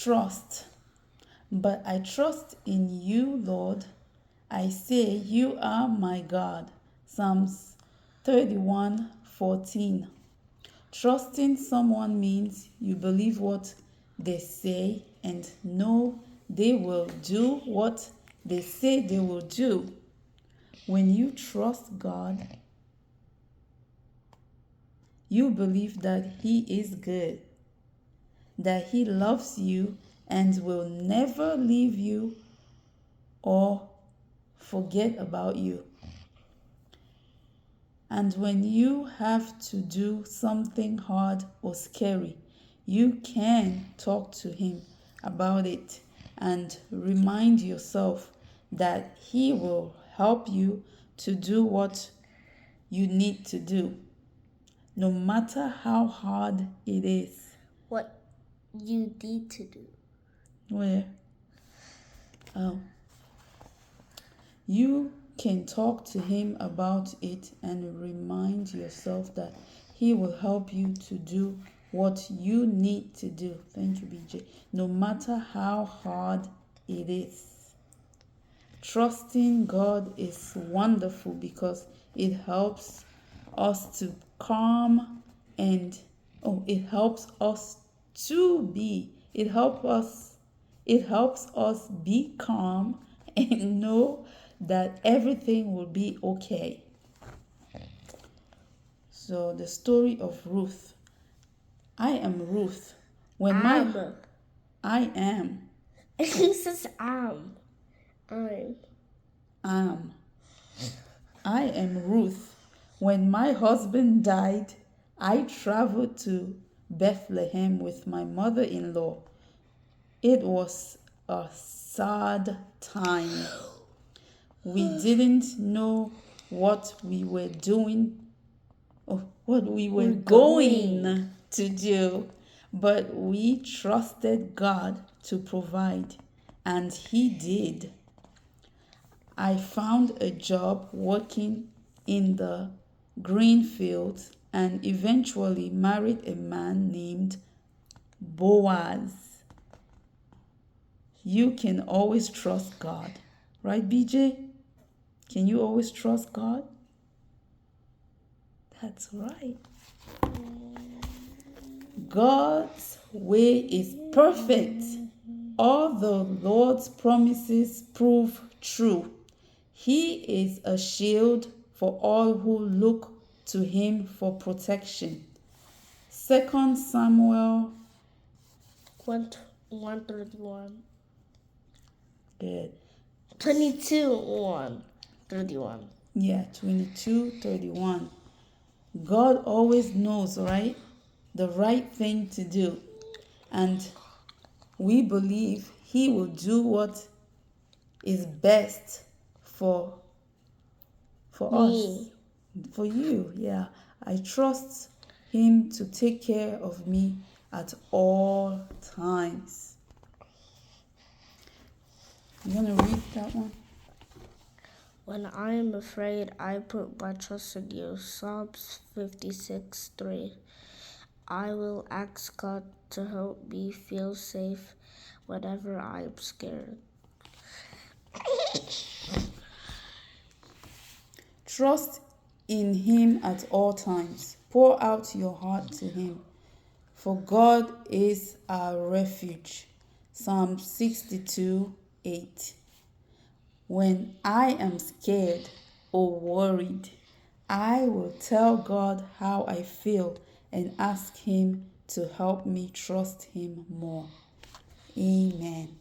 trust. But I trust in you, Lord. I say you are my God. Psalms 31:14. Trusting someone means you believe what they say and know they will do what they say they will do. When you trust God, you believe that He is good, that He loves you and will never leave you or forget about you. And when you have to do something hard or scary, you can talk to Him about it and remind yourself that He will help you to do what you need to do, no matter how hard it is. What you need to do. Where? You can talk to Him about it and remind yourself that He will help you to do what you need to do. Thank you, BJ. No matter how hard it is. Trusting God is wonderful because it helps us to calm and it helps us be calm and know that everything will be okay. So the story of Ruth. I am Ruth. I am. He says I'm. I am Ruth. When my husband died, I traveled to Bethlehem with my mother-in-law. It was a sad time. We didn't know what we were doing or what we were going to do, but we trusted God to provide, and He did. I found a job working in the green fields and eventually married a man named Boaz. You can always trust God. Right, BJ? Can you always trust God? That's right. God's way is perfect. All the Lord's promises prove true. He is a shield for all who look to Him for protection. 2 Samuel 1:31. Good. 22:1:31. Yeah, 22:31. God always knows, right? The right thing to do. And we believe He will do what is best for us. For you, yeah. I trust Him to take care of me at all times. You want to read that one? When I am afraid, I put my trust in you. Psalms 56:3. I will ask God to help me feel safe whenever I am scared. Trust in Him at all times. Pour out your heart to Him. For God is our refuge. Psalm 62:8. When I am scared or worried, I will tell God how I feel and ask Him to help me trust Him more. Amen.